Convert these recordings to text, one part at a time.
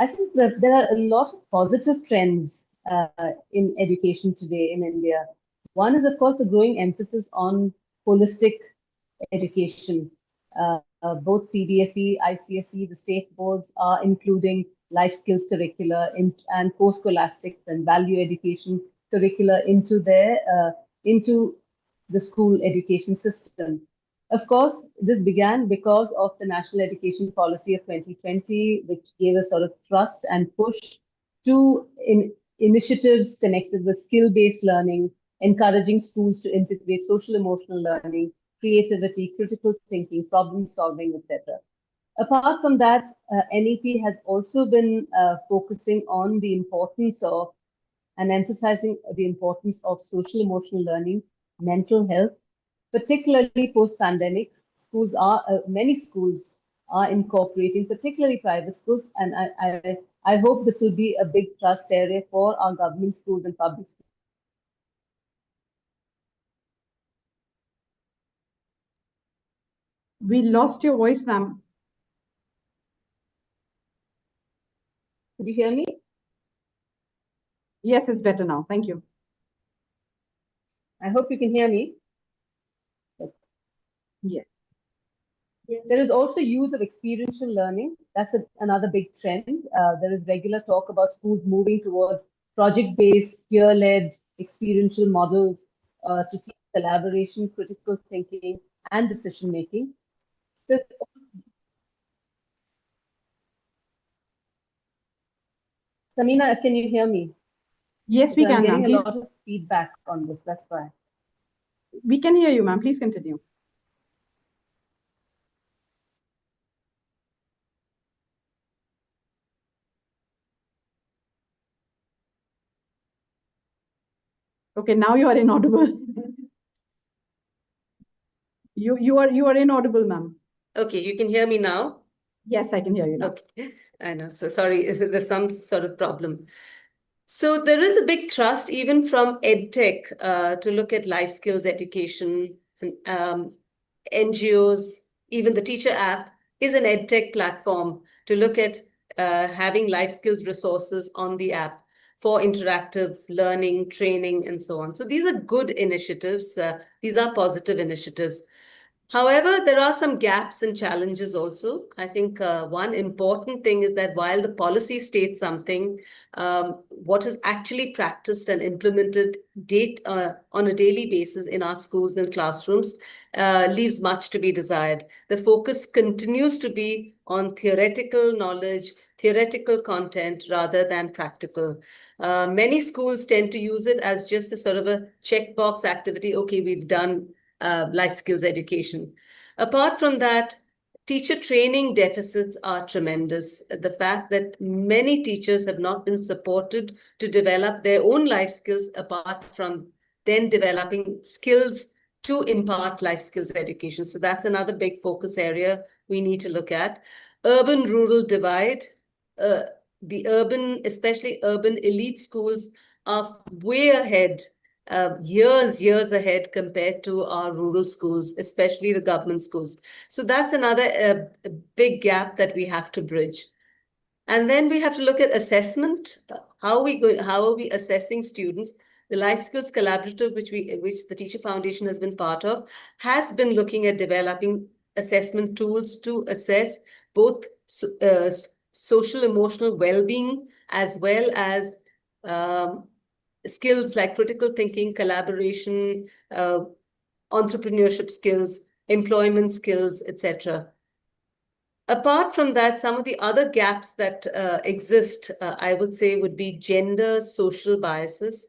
I think that there are a lot of positive trends in education today in India. One is, of course, the growing emphasis on holistic education. Both CBSE, ICSE, the state boards are including life skills curricula and post-scholastic and value education curricula into the school education system. Of course, this began because of the National Education Policy of 2020, which gave a sort of thrust and push to initiatives connected with skill-based learning, encouraging schools to integrate social emotional learning, creativity, critical thinking, problem solving, etc. Apart from that, NEP has also been focusing on the importance of and emphasizing the importance of social emotional learning, mental health, particularly post-pandemic. Many schools are incorporating, particularly private schools, and I hope this will be a big thrust area for our government schools and public schools. We lost your voice, ma'am. Could you hear me? Yes, it's better now. Thank you. I hope you can hear me. Yes. There is also use of experiential learning. That's another big trend. There is regular talk about schools moving towards project-based, peer-led experiential models to teach collaboration, critical thinking, and decision-making. Samina, can you hear me? Yes, we can, ma'am. I'm getting a lot of feedback on this. That's why. We can hear you, ma'am. Please continue. Okay, now you are inaudible. you are inaudible, ma'am. Okay, you can hear me now? Yes, I can hear you now. Okay, I know. So sorry, there's some sort of problem. So there is a big trust even from EdTech to look at life skills education. NGOs, even the teacher app is an EdTech platform to look at having life skills resources on the app for interactive learning, training, and so on. So these are good initiatives. These are positive initiatives. However, there are some gaps and challenges also. I think one important thing is that while the policy states something, what is actually practiced and implemented on a daily basis in our schools and classrooms leaves much to be desired. The focus continues to be on theoretical knowledge, theoretical content rather than practical. Many schools tend to use it as just a sort of a checkbox activity. Okay, we've done life skills education. Apart from that, teacher training deficits are tremendous. The fact that many teachers have not been supported to develop their own life skills apart from then developing skills to impart life skills education. So that's another big focus area we need to look at. Urban-rural divide. The urban, especially urban elite schools are way ahead, years ahead compared to our rural schools, especially the government schools. So that's another big gap that we have to bridge. And then we have to look at assessment. How are we assessing students? The Life Skills Collaborative, which the Teacher Foundation has been part of, has been looking at developing assessment tools to assess both social emotional well-being as well as skills like critical thinking, collaboration, entrepreneurship skills, employment skills, etc. Apart from that, some of the other gaps that exist, I would say, would be gender social biases.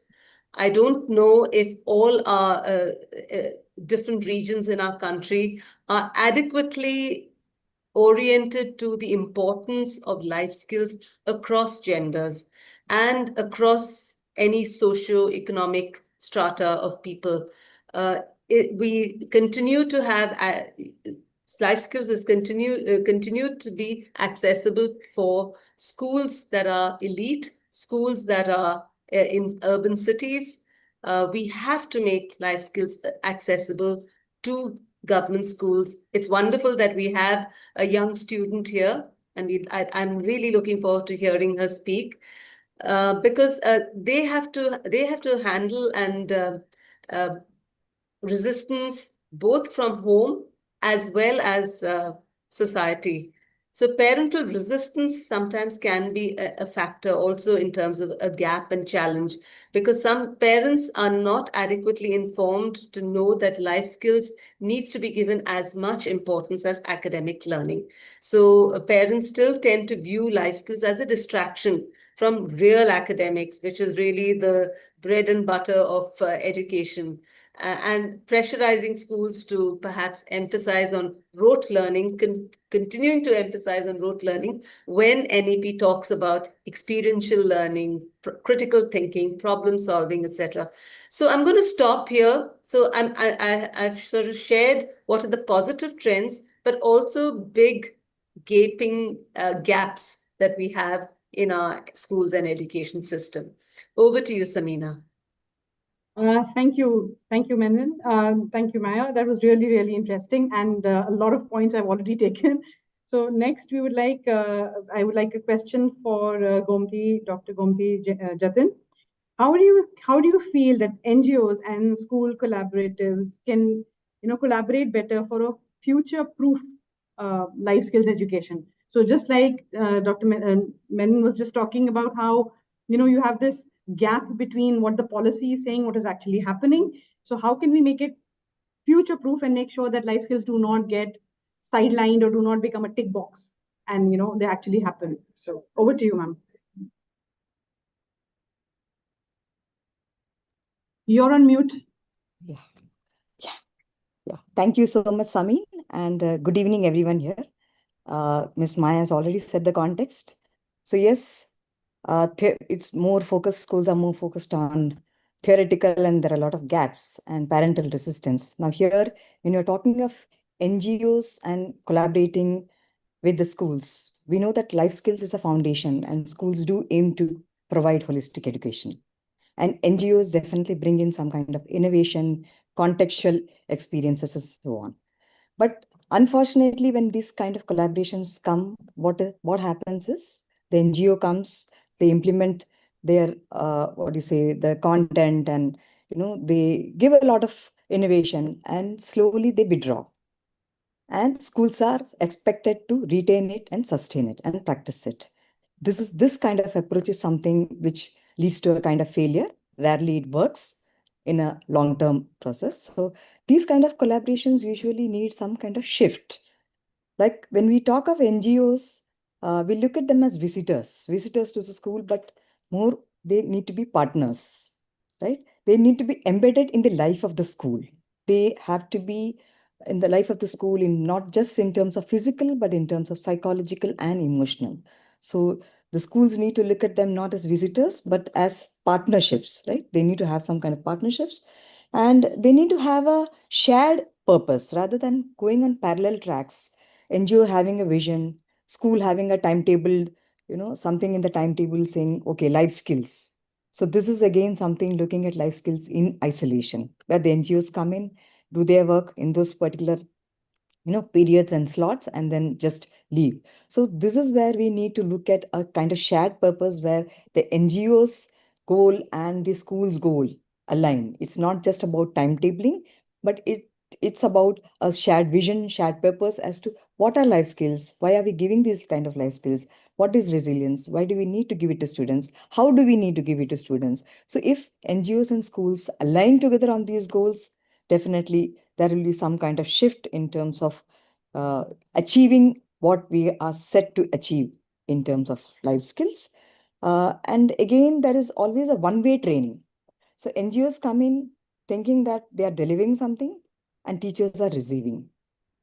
I don't know if all our different regions in our country are adequately oriented to the importance of life skills across genders and across any socio-economic strata of people. We continue to have life skills is continued to be accessible for schools that are elite, schools that are in urban cities. We have to make life skills accessible to government schools. It's wonderful that we have a young student here and I'm really looking forward to hearing her speak, because they have to handle and uh, resistance both from home as well as society. So parental resistance sometimes can be a factor also in terms of a gap and challenge, because some parents are not adequately informed to know that life skills needs to be given as much importance as academic learning. So parents still tend to view life skills as a distraction from real academics, which is really the bread and butter of education, and pressurizing schools to perhaps emphasize on rote learning, continuing to emphasize on rote learning when NEP talks about experiential learning, critical thinking, problem solving, etc. So I'm going to stop here. So I've sort of shared what are the positive trends, but also big gaping gaps that we have in our schools and education system. Over to you, Samina. Thank you, Menon. Thank you, Maya. That was really, really interesting, and a lot of points I've already taken. So next, I would like a question for Gomti, Dr. Gomti Jatin. How do you feel that NGOs and school collaboratives can, collaborate better for a future-proof life skills education? So just like Dr. Menon was just talking about how, you have this gap between what the policy is saying, what is actually happening. So how can we make it future proof and make sure that life skills do not get sidelined or do not become a tick box, and they actually happen? So over to you, ma'am. You're on mute. Yeah. Thank you so much, Sami, and good evening, everyone here. Ms. Maya has already set the context. So yes, it's more focused, schools are more focused on theoretical, and there are a lot of gaps and parental resistance. Now here, when you're talking of NGOs and collaborating with the schools, we know that life skills is a foundation, and schools do aim to provide holistic education. And NGOs definitely bring in some kind of innovation, contextual experiences, and so on. But unfortunately, when these kind of collaborations come, what happens is the NGO comes, they implement their the content, and they give a lot of innovation, and slowly they withdraw. And schools are expected to retain it and sustain it and practice it. This kind of approach is something which leads to a kind of failure. Rarely it works in a long-term process. So these kind of collaborations usually need some kind of shift. Like when we talk of NGOs, we look at them as visitors to the school, but more they need to be partners, right? They need to be embedded in the life of the school. They have to be in the life of the school, in not just in terms of physical, but in terms of psychological and emotional. So the schools need to look at them not as visitors, but as partnerships, right? They need to have some kind of partnerships, and they need to have a shared purpose rather than going on parallel tracks. NGO having a vision, school having a timetable, something in the timetable saying, okay, life skills. So this is again something looking at life skills in isolation, where the NGOs come in, do their work in those particular periods and slots, and then just leave. So this is where we need to look at a kind of shared purpose where the NGO's goal and the school's goal align. It's not just about timetabling, but it's about a shared vision, shared purpose as to what are life skills, why are we giving these kind of life skills, what is resilience, why do we need to give it to students, how do we need to give it to students. So if NGOs and schools align together on these goals, definitely there will be some kind of shift in terms of achieving what we are set to achieve in terms of life skills. And again, there is always a one-way training. So NGOs come in thinking that they are delivering something and teachers are receiving,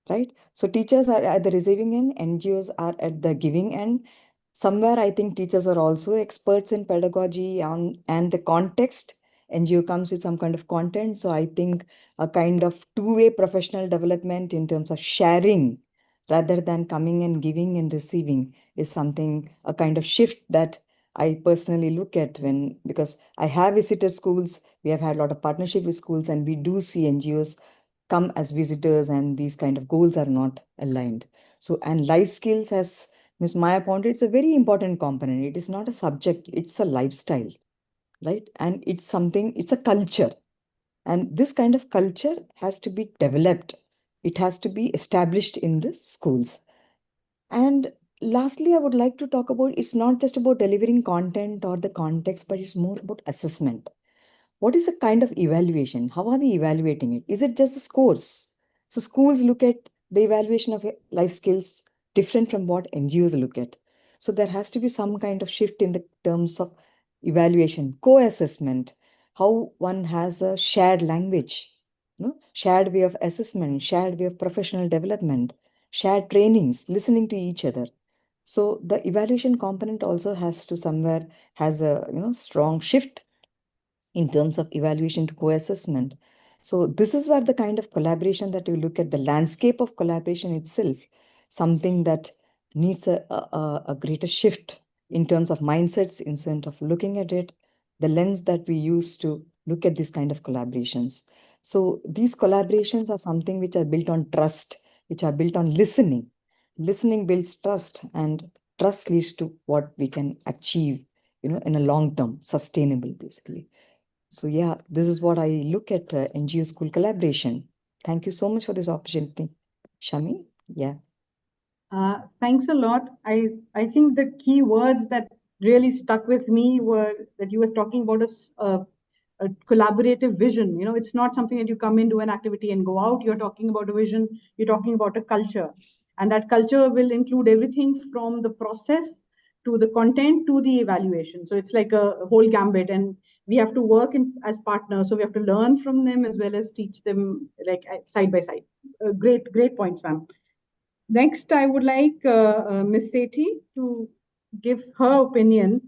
right? So teachers are at the receiving end, NGOs are at the giving end. Somewhere I think teachers are also experts in pedagogy and the context. NGO comes with some kind of content. So I think a kind of two-way professional development in terms of sharing rather than coming and giving and receiving is something, a kind of shift that I personally look at because I have visited schools, we have had a lot of partnership with schools, and we do see NGOs come as visitors and these kind of goals are not aligned. So, and life skills, as Ms. Maya pointed, it's a very important component. It is not a subject, it's a lifestyle, right? And it's something, it's a culture. And this kind of culture has to be developed. It has to be established in the schools. And lastly, I would like to talk about, it's not just about delivering content or the context, but it's more about assessment. What is the kind of evaluation? How are we evaluating it? Is it just the scores? So schools look at the evaluation of life skills different from what NGOs look at. So there has to be some kind of shift in the terms of evaluation, co-assessment, how one has a shared language, shared way of assessment, shared way of professional development, shared trainings, listening to each other. So the evaluation component also has to somewhere has a strong shift in terms of evaluation to co-assessment. So this is where the kind of collaboration that you look at, the landscape of collaboration itself, something that needs a greater shift in terms of mindsets, in terms of looking at it, the lens that we use to look at this kind of collaborations. So these collaborations are something which are built on trust, which are built on listening. Listening builds trust, and trust leads to what we can achieve, in a long term, sustainable, basically. So yeah, this is what I look at NGO school collaboration. Thank you so much for this opportunity, Shami. Yeah. Thanks a lot. I think the key words that really stuck with me were that you were talking about a collaborative vision. It's not something that you come into an activity and go out. You're talking about a vision. You're talking about a culture, and that culture will include everything from the process to the content to the evaluation. So it's like a whole gambit, and we have to work as partners. So we have to learn from them as well as teach them, like side by side. Great points, ma'am. Next, I would like Ms. Sethi to give her opinion.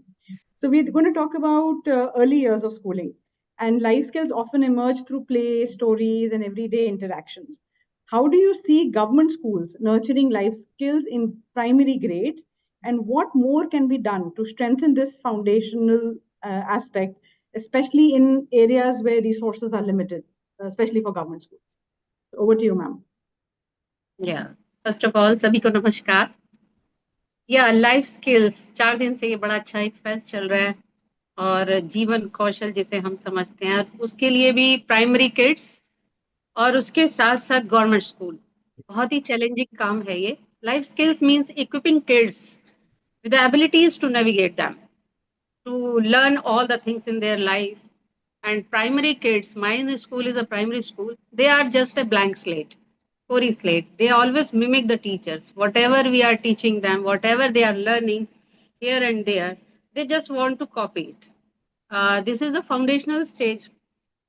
So we're going to talk about early years of schooling. And life skills often emerge through play, stories, and everyday interactions. How do you see government schools nurturing life skills in primary grades? And what more can be done to strengthen this foundational aspect, especially in areas where resources are limited, especially for government schools? Over to you, ma'am. Yeah. First of all, सभी को नमस्कार. Yeah, life skills 4 दिन से ये बड़ा अच्छा एक fest चल रहा है और जीवन कौशल जिसे हम समझते हैं उसके लिए भी प्राइमरी किड्स और उसके साथ साथ गवर्नमेंट स्कूल बहुत ही चैलेंजिंग काम है ये. Life skills means equipping kids with the abilities to navigate them, to learn all the things in their life. And primary kids, my school is a primary school, they are just a blank slate, Cory slate. They always mimic the teachers. Whatever we are teaching them, whatever they are learning here and there, they just want to copy it. This is the foundational stage.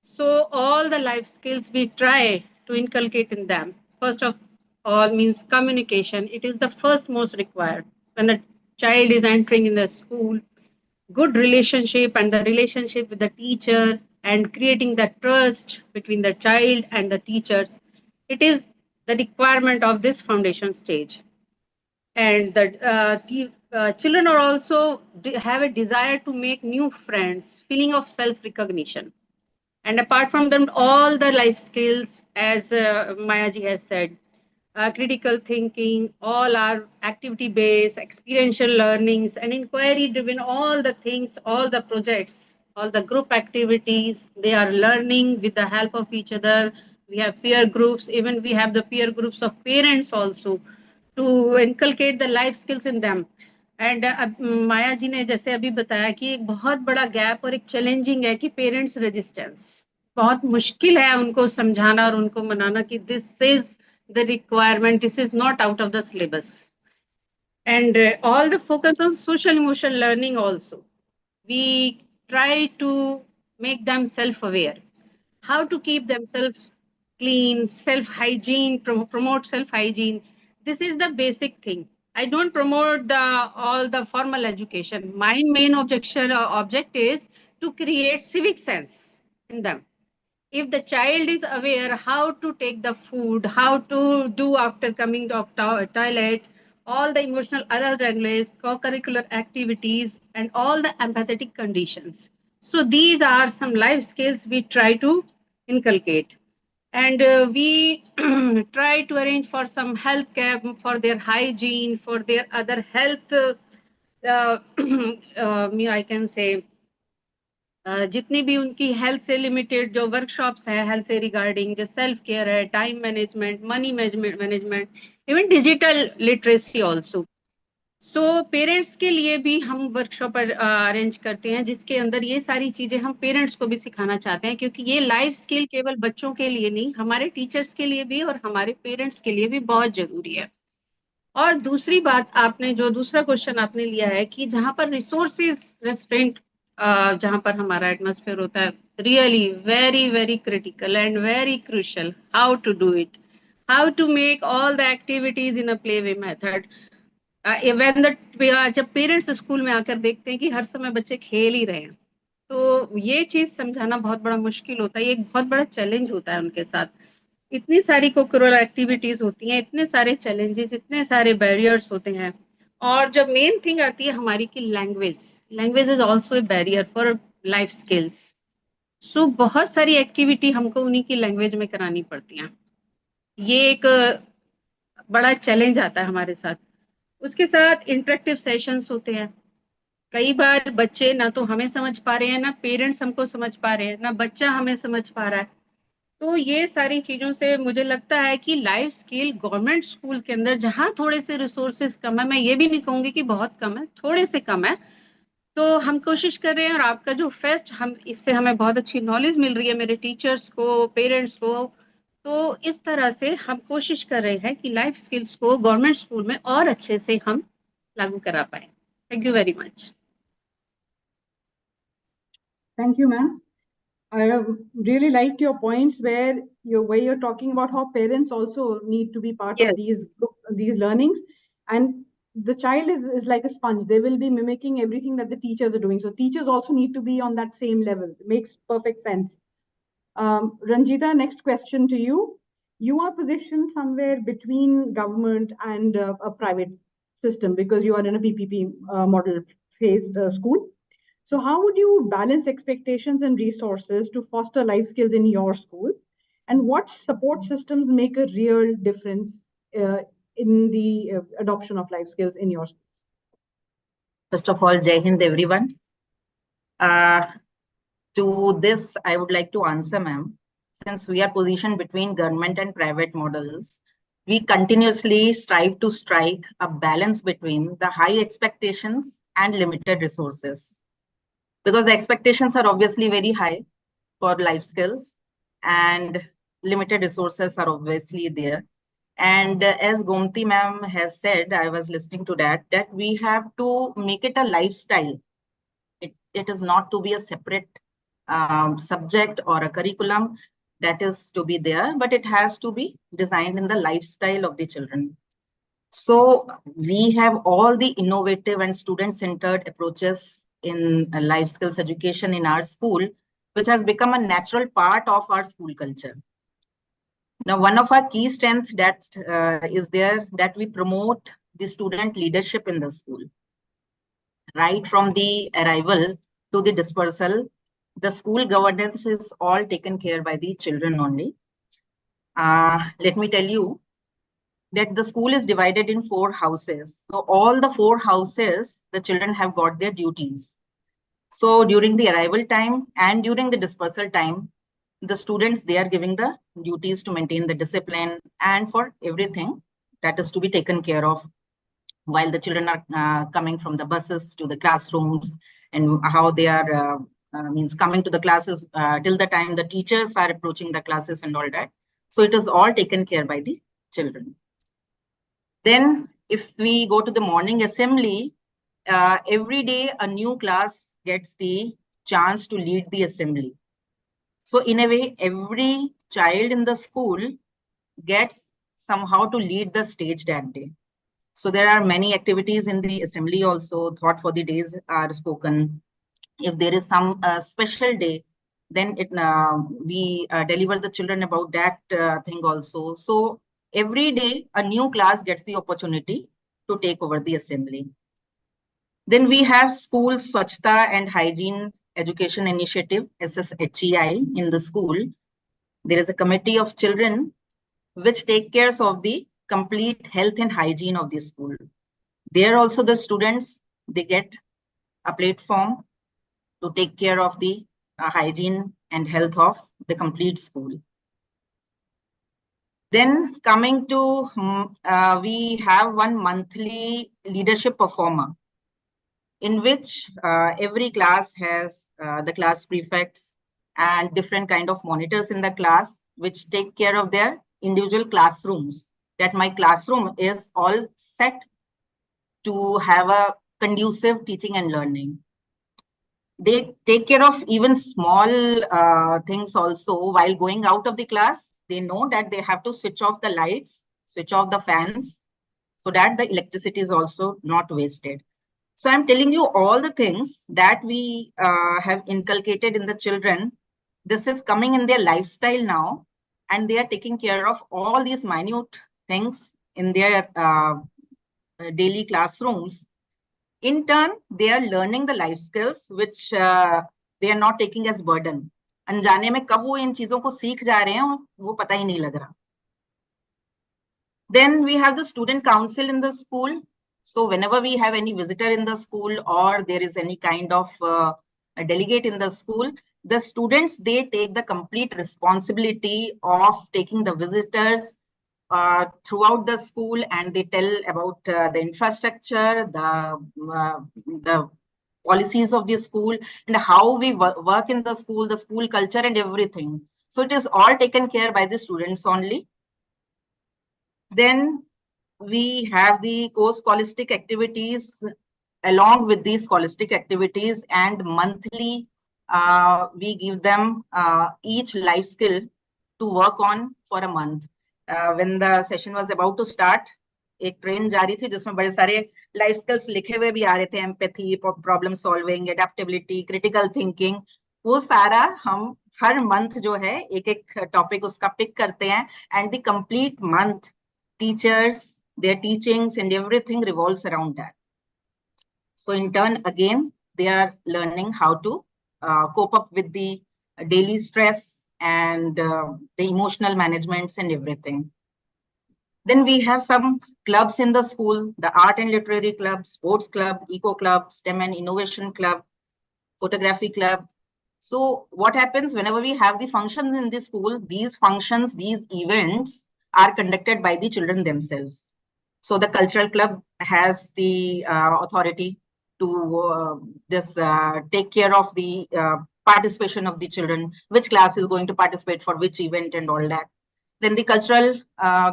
So all the life skills we try to inculcate in them. First of all means communication. It is the first most required. When the child is entering in the school, good relationship and the relationship with the teacher and creating that trust between the child and the teachers. It is the requirement of this foundation stage. And the children are also have a desire to make new friends, feeling of self-recognition. And apart from them, all the life skills, as Mayaji has said, critical thinking, all are activity-based, experiential learnings, and inquiry-driven, all the things, all the projects, all the group activities, they are learning with the help of each other. We have peer groups, even we have the peer groups of parents also to inculcate the life skills in them. And Maya ji ने जैसे अभी बताया कि एक बहुत बड़ा gap और एक चैलेंजिंग है कि पेरेंट्स रेजिस्टेंस बहुत मुश्किल है उनको समझाना और उनको मनाना कि this is the requirement, this is not out of the syllabus. And all the focus on social emotional learning also. We try to make them self-aware, how to keep themselves clean, self-hygiene, promote self-hygiene. This is the basic thing. I don't promote all the formal education. My main object is to create civic sense in them. If the child is aware how to take the food, how to do after coming to toilet, all the emotional adult language, co-curricular activities, and all the empathetic conditions. So these are some life skills we try to inculcate. And we try to arrange for some health camp for their hygiene, for their other health, I can say, जितनी भी उनकी health से limited जो workshops है health से regarding, जो self care है, time management, money management, even digital literacy also. So parents के लिए भी हम वर्कशॉप अरेंज करते हैं, जिसके अंदर ये सारी चीज़ें हम पेरेंट्स को भी सिखाना चाहते हैं, क्योंकि ये लाइफ स्किल केवल बच्चों के लिए नहीं, हमारे टीचर्स के लिए भी और हमारे पेरेंट्स के लिए भी बहुत ज़रूरी है. और दूसरी बात, आपने जो दूसरा क्वेश्चन आपने लिया है कि जहाँ पर रिसोर्सेज रेस्ट्रेंट, जहाँ पर हमारा एटमॉस्फेयर होता है, really very very critical and very crucial how to do it, how to make all the activities in a play way method. जब पेरेंट्स स्कूल में आकर देखते हैं कि हर समय बच्चे खेल ही रहे हैं, तो ये चीज़ समझाना बहुत बड़ा मुश्किल होता है. ये एक बहुत बड़ा चैलेंज होता है उनके साथ. इतनी सारी कोकरल एक्टिविटीज होती हैं, इतने सारे चैलेंजेस, इतने सारे बैरियर्स होते हैं. और जब मेन थिंग आती है हमारी की language is also a barrier for life skills. So बहुत सारी एक्टिविटी हमको उन्हीं की लैंग्वेज में करानी पड़ती हैं. ये एक बड़ा चैलेंज आता है हमारे साथ. उसके साथ इंटरेक्टिव सेशंस होते हैं. कई बार बच्चे ना तो हमें समझ पा रहे हैं, ना पेरेंट्स हमको समझ पा रहे हैं, ना बच्चा हमें समझ पा रहा है. तो ये सारी चीज़ों से मुझे लगता है कि लाइफ स्किल गवर्नमेंट स्कूल के अंदर जहाँ थोड़े से रिसोर्सेज कम है, मैं ये भी नहीं कहूँगी कि बहुत कम है, थोड़े से कम है, तो हम कोशिश कर रहे हैं. और आपका जो फेस्ट, हम इससे हमें बहुत अच्छी नॉलेज मिल रही है, मेरे टीचर्स को, पेरेंट्स को. तो इस तरह से हम कोशिश कर रहे हैं कि लाइफ स्किल्स को गवर्नमेंट स्कूल में और अच्छे से हम लागू करा पाए. Thank you very much. Thank you, ma'am. I really liked your points where you're talking about how parents also need to be part of these learnings, and the child is like a sponge. They will be mimicking everything that the teachers are doing. So teachers also need to be on that same level. It makes perfect sense. Ranjita, next question to you. You are positioned somewhere between government and a private system because you are in a PPP model phased school. So how would you balance expectations and resources to foster life skills in your school? And what support systems make a real difference in the adoption of life skills in your school? First of all, Jai Hind, everyone. To this, I would like to answer, ma'am. Since we are positioned between government and private models, we continuously strive to strike a balance between the high expectations and limited resources. Because the expectations are obviously very high for life skills and limited resources are obviously there. And as Gomti ma'am has said, I was listening to that we have to make it a lifestyle. It is not to be a separate subject or a curriculum that is to be there, but it has to be designed in the lifestyle of the children. So we have all the innovative and student-centered approaches in life skills education in our school, which has become a natural part of our school culture. Now, one of our key strengths that is there, that we promote the student leadership in the school. Right from the arrival to the dispersal, the school governance is all taken care by the children only. Let me tell you that the school is divided in 4 houses. So all the 4 houses, the children have got their duties. So during the arrival time and during the dispersal time, the students, they are giving the duties to maintain the discipline and for everything that is to be taken care of while the children are coming from the buses to the classrooms, and how they are coming to the classes till the time the teachers are approaching the classes and all that. So it is all taken care by the children. Then if we go to the morning assembly, every day a new class gets the chance to lead the assembly. So in a way, every child in the school gets somehow to lead the stage that day. So there are many activities in the assembly also. Thought for the days are spoken. If there is some special day, then we deliver the children about that thing also. So every day a new class gets the opportunity to take over the assembly. Then we have school Swachhta and Hygiene Education Initiative, SSHEI, in the school, there is a committee of children which take care of the complete health and hygiene of the school. There also the students, they get a platform to take care of the hygiene and health of the complete school. Then coming to, we have one monthly leadership performer in which every class has the class prefects and different kind of monitors in the class, which take care of their individual classrooms, that my classroom is all set to have a conducive teaching and learning. They take care of even small things also. While going out of the class, they know that they have to switch off the lights, switch off the fans, so that the electricity is also not wasted. So I'm telling you all the things that we have inculcated in the children. This is coming in their lifestyle now, and they are taking care of all these minute things in their daily classrooms. In turn, they are learning the life skills which they are not taking as burden. अनजाने में कब वो इन चीजों को सीख जा रहे हैं वो पता ही नहीं लग रहा. Then we have the student council in the school. So whenever we have any visitor in the school or there is any kind of a delegate in the school, the students, they take the complete responsibility of taking the visitors throughout the school, and they tell about the infrastructure, the policies of the school, and how we work in the school culture and everything. So it is all taken care by the students only. Then we have the co-scholastic activities along with these scholastic activities, and monthly we give them each life skill to work on for a month. When the session was about to start, एक train जा रही थी जिसमें बड़े सारे life skills लिखे हुए भी आ रहे थे, empathy, problem solving, adaptability, critical thinking. वो सारा हम हर मंथ जो है एक एक टॉपिक उसका पिक करते हैं, and the complete month teachers, their teachings and everything revolves around that. So in turn, again, they are learning how to cope up with the daily stress and the emotional managements and everything. Then we have some clubs in the school, the art and literary club, sports club, eco club, STEM and innovation club, photography club. So what happens whenever we have the functions in the school, these functions, these events are conducted by the children themselves. So the cultural club has the authority to take care of the participation of the children, which class is going to participate for which event and all that. Then the cultural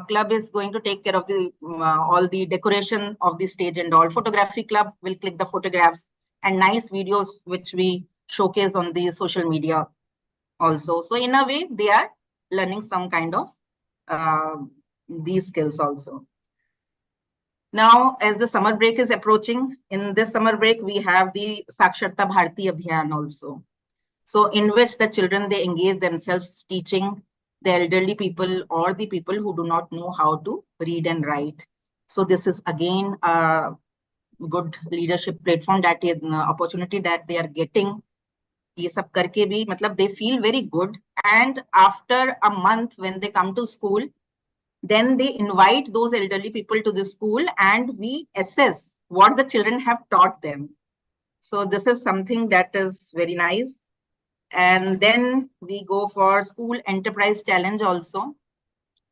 club is going to take care of the all the decoration of the stage and all. Photography club will click the photographs and nice videos which we showcase on the social media also. So in a way, they are learning some kind of these skills also. Now, as the summer break is approaching, in this summer break, we have the Saksharta Bharati Abhiyan also. So in which the children, they engage themselves teaching the elderly people or the people who do not know how to read and write. So this is again a good leadership platform, that is opportunity that they are getting. ये सब करके भी मतलब they feel very good, and after a month when they come to school, then they invite those elderly people to the school and we assess what the children have taught them. So this is something that is very nice. And then we go for school enterprise challenge also.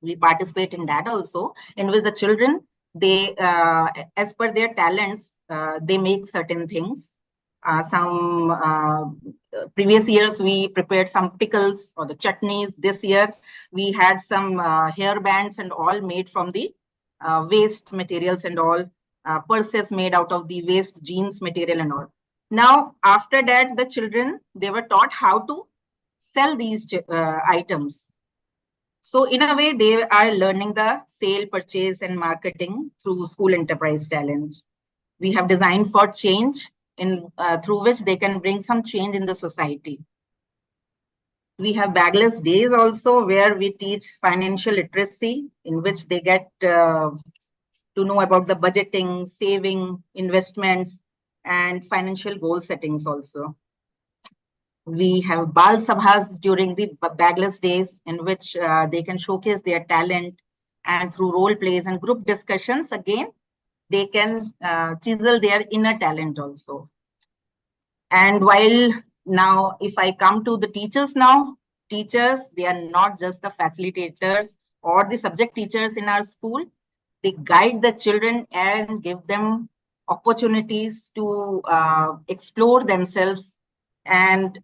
We participate in that also. And with the children, they, as per their talents, they make certain things. Some previous years we prepared some pickles or the chutneys. This year we had some hair bands and all made from the waste materials and all, purses made out of the waste jeans material and all. Now after that, the children, they were taught how to sell these items. So in a way, they are learning the sale, purchase and marketing through school enterprise challenge. We have designed for change, in through which they can bring some change in the society. We have bagless days also, where we teach financial literacy, in which they get to know about the budgeting, saving, investments, and financial goal settings also. We have Bal Sabhas during the bagless days in which they can showcase their talent, and through role plays and group discussions, again, they can chisel their inner talent also. And while now, if I come to the teachers now, teachers, they are not just the facilitators or the subject teachers in our school. They guide the children and give them opportunities to explore themselves. And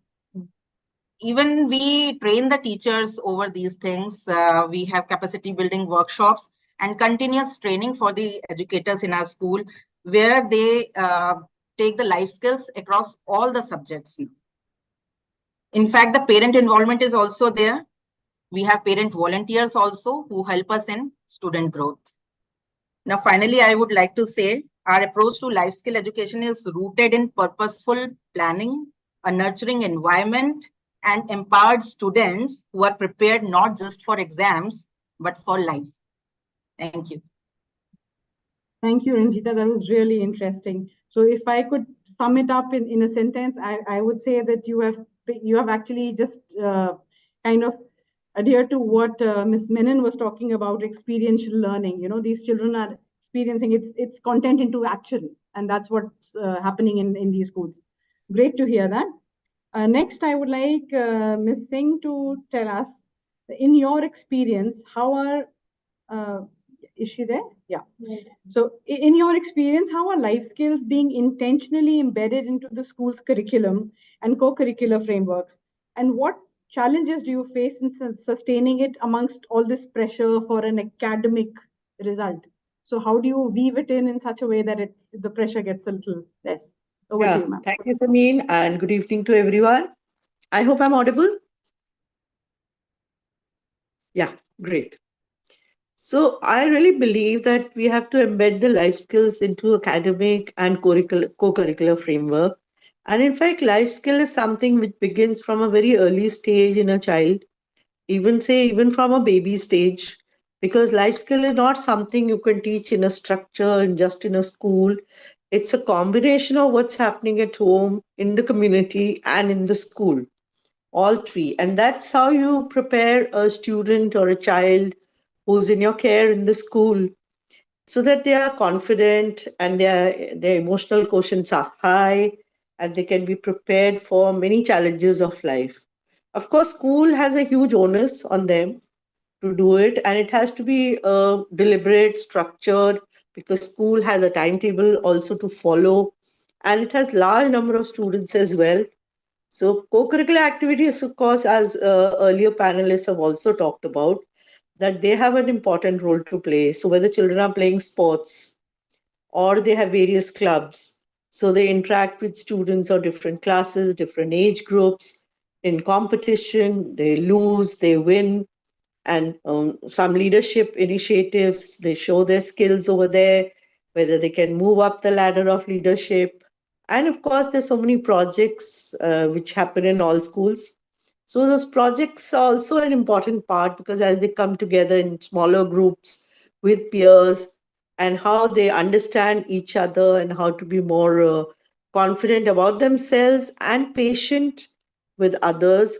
even we train the teachers over these things. We have capacity building workshops and continuous training for the educators in our school, where they take the life skills across all the subjects. In fact, the parent involvement is also there. We have parent volunteers also who help us in student growth. Now, finally, I would like to say our approach to life skill education is rooted in purposeful planning, a nurturing environment, and empowered students who are prepared not just for exams, but for life. Thank you. Thank you, Ranjita. That was really interesting. So if I could sum it up in a sentence, I would say that you have actually just kind of adhered to what Ms. Menon was talking about, experiential learning. You know, these children are experiencing its content into action, and that's what's happening in these schools. Great to hear that. Next, I would like Ms. Singh to tell us, in your experience, how are is she there? Yeah. So in your experience, how are life skills being intentionally embedded into the school's curriculum and co-curricular frameworks? And what challenges do you face in sustaining it amongst all this pressure for an academic result? So how do you weave it in such a way that the pressure gets a little less? Over to you, ma'am. Thank you, Sameen, and good evening to everyone. I hope I'm audible. Yeah, great. So I really believe that we have to embed the life skills into academic and co-curricular framework. And in fact, life skill is something which begins from a very early stage in a child, even from a baby stage, because life skill is not something you can teach in a structure and just in a school. It's a combination of what's happening at home, in the community, and in the school, all three. And that's how you prepare a student or a child who's in your care in the school, so that they are confident and their emotional quotients are high and they can be prepared for many challenges of life. Of course, school has a huge onus on them to do it, and it has to be deliberate, structured, because school has a timetable also to follow, and it has large number of students as well. So co-curricular activities, of course, as earlier panelists have also talked about, that they have an important role to play. So whether children are playing sports or they have various clubs, so they interact with students of different classes, different age groups in competition, they lose, they win, and some leadership initiatives, they show their skills over there, whether they can move up the ladder of leadership. And of course, there's so many projects which happen in all schools. So those projects are also an important part, because as they come together in smaller groups with peers, and how they understand each other and how to be more confident about themselves and patient with others,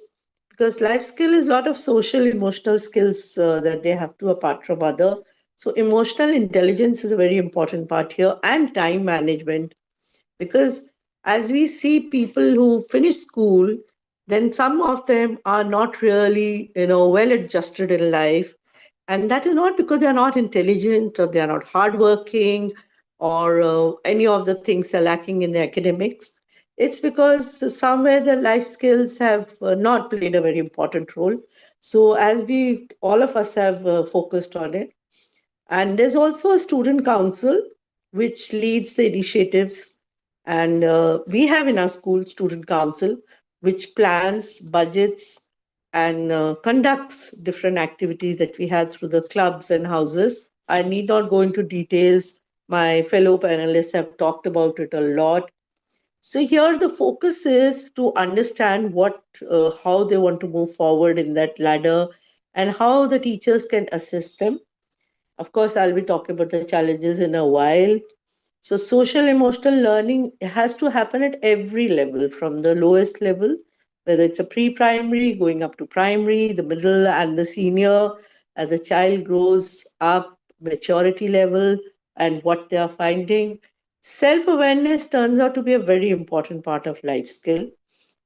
because life skill is a lot of social emotional skills that they have to, apart from other. So emotional intelligence is a very important part here, and time management, because as we see people who finish school, then some of them are not really well adjusted in life, and that is not because they are not intelligent or they are not hardworking or any of the things are lacking in the academics. It's because somewhere the life skills have not played a very important role. So as all of us have focused on it. And there's also a student council which leads the initiatives. And we have in our school student council, which plans, budgets, and conducts different activities that we have through the clubs and houses. I need not go into details. My fellow panelists have talked about it a lot. So here the focus is to understand how they want to move forward in that ladder and how the teachers can assist them. Of course, I'll be talking about the challenges in a while. So social emotional learning has to happen at every level, from the lowest level, whether it's a pre-primary, going up to primary, the middle and the senior, as the child grows up, maturity level, and what they are finding. Self-awareness turns out to be a very important part of life skill,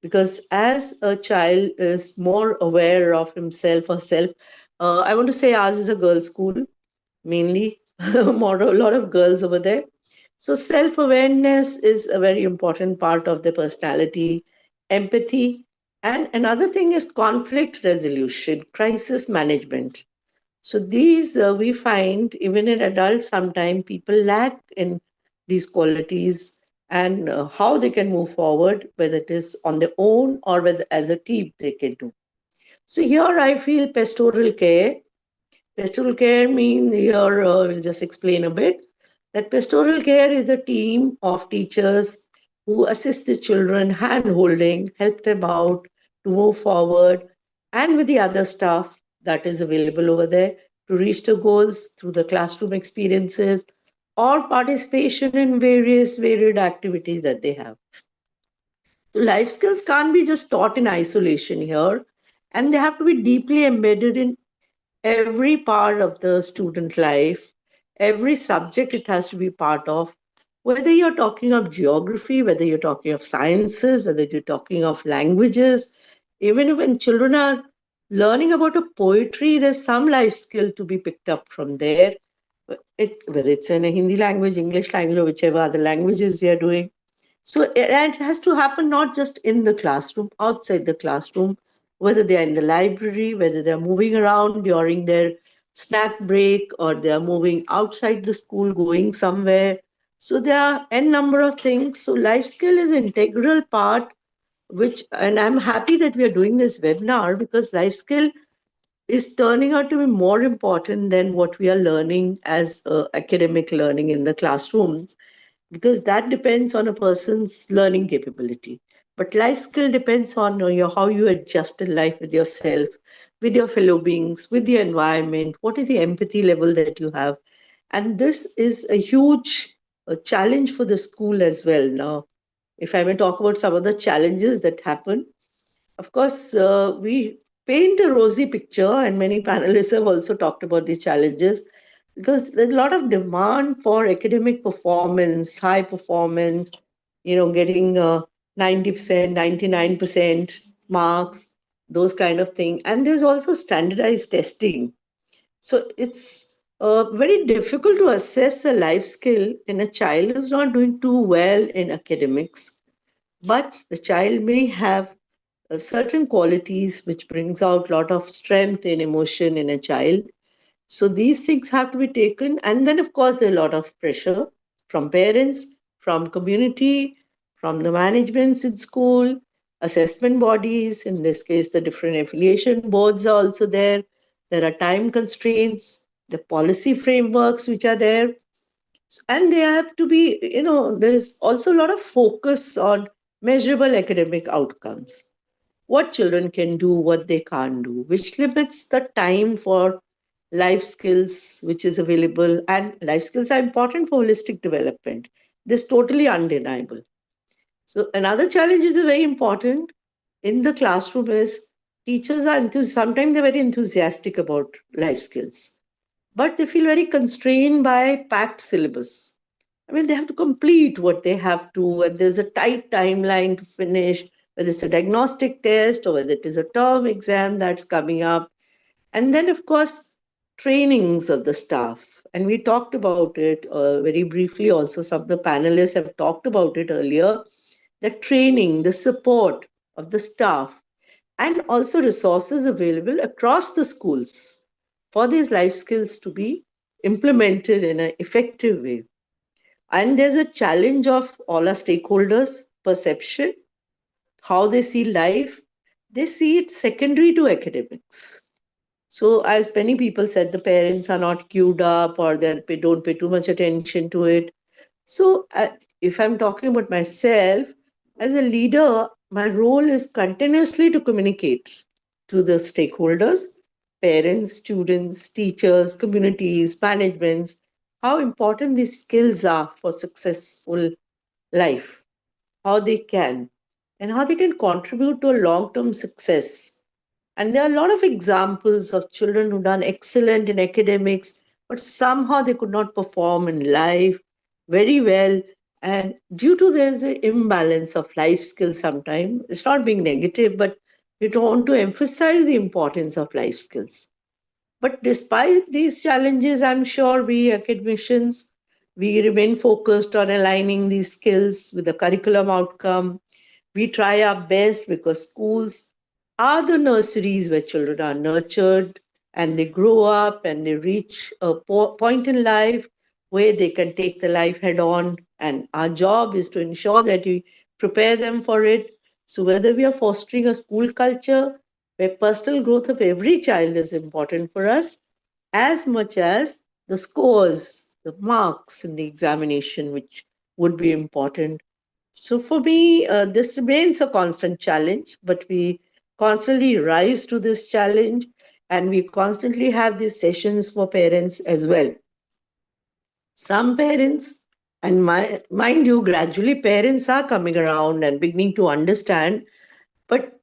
because as a child is more aware of himself or self, I want to say ours is a girls' school, mainly, a lot of girls over there. So self-awareness is a very important part of the personality, empathy, and another thing is conflict resolution, crisis management. So these we find even in adults, sometimes people lack in these qualities, and how they can move forward, whether it is on their own or whether as a team they can do. So here I feel pastoral care. Pastoral care means here, we'll just explain a bit, that pastoral care is a team of teachers who assist the children, hand holding, help them out to move forward, and with the other staff that is available over there to reach the goals through the classroom experiences or participation in various varied activities that they have. So life skills can't be just taught in isolation here, and they have to be deeply embedded in every part of the student life, every subject it has to be part of, whether you're talking of geography, whether you're talking of sciences, whether you're talking of languages. Even when children are learning about a poetry, there's some life skill to be picked up from there. Whether it's in a Hindi language, English language, or whichever other languages we are doing. So it has to happen not just in the classroom, outside the classroom, whether they are in the library, whether they are moving around during their snack break, or they are moving outside the school, going somewhere. So there are n number of things. So life skill is an integral part, and I'm happy that we are doing this webinar, because life skill is turning out to be more important than what we are learning as academic learning in the classrooms, because that depends on a person's learning capability. But life skill depends on how you adjust in life with yourself, with your fellow beings, with the environment. What is the empathy level that you have? And this is a huge challenge for the school as well. Now, if I may talk about some of the challenges that happen, of course, we paint a rosy picture, and many panelists have also talked about these challenges, because there's a lot of demand for academic performance, high performance, getting 90%, 99% marks, those kind of things. And there's also standardized testing. So it's very difficult to assess a life skill in a child who's not doing too well in academics. But the child may have certain qualities which brings out a lot of strength and emotion in a child. So these things have to be taken. And then, of course, there's a lot of pressure from parents, from community, from the managements in school, assessment bodies. In this case, the different affiliation boards are also there. There are time constraints, the policy frameworks which are there. And they have to be, there's also a lot of focus on measurable academic outcomes. What children can do, what they can't do, which limits the time for life skills which is available. And life skills are important for holistic development. This is totally undeniable. So another challenge is very important in the classroom is teachers are sometimes they're very enthusiastic about life skills, but they feel very constrained by packed syllabus. I mean, they have to complete what they have to, and there's a tight timeline to finish, whether it's a diagnostic test or whether it is a term exam that's coming up. And then, of course, trainings of the staff. And we talked about it very briefly also. Some of the panelists have talked about it earlier. The training, the support of the staff, and also resources available across the schools for these life skills to be implemented in an effective way. And there's a challenge of all our stakeholders' perception, how they see life. They see it secondary to academics. So as many people said, the parents are not queued up, or they don't pay too much attention to it. So if I'm talking about myself, as a leader, my role is continuously to communicate to the stakeholders, parents, students, teachers, communities, managements, how important these skills are for successful life, how they can. and how they can contribute to a long-term success. And there are a lot of examples of children who've done excellent in academics, but somehow they could not perform in life very well. And due to there's an imbalance of life skills sometimes, it's not being negative, but we don't want to emphasize the importance of life skills. But despite these challenges, I'm sure we academicians, we remain focused on aligning these skills with the curriculum outcome. We try our best because schools are the nurseries where children are nurtured and they grow up and they reach a point in life where they can take the life head on. And our job is to ensure that we prepare them for it. So, whether we are fostering a school culture where personal growth of every child is important for us, as much as the scores, the marks in the examination, which would be important. So for me, this remains a constant challenge, but we constantly rise to this challenge and we constantly have these sessions for parents as well. Some parents, and mind you, gradually parents are coming around and beginning to understand, but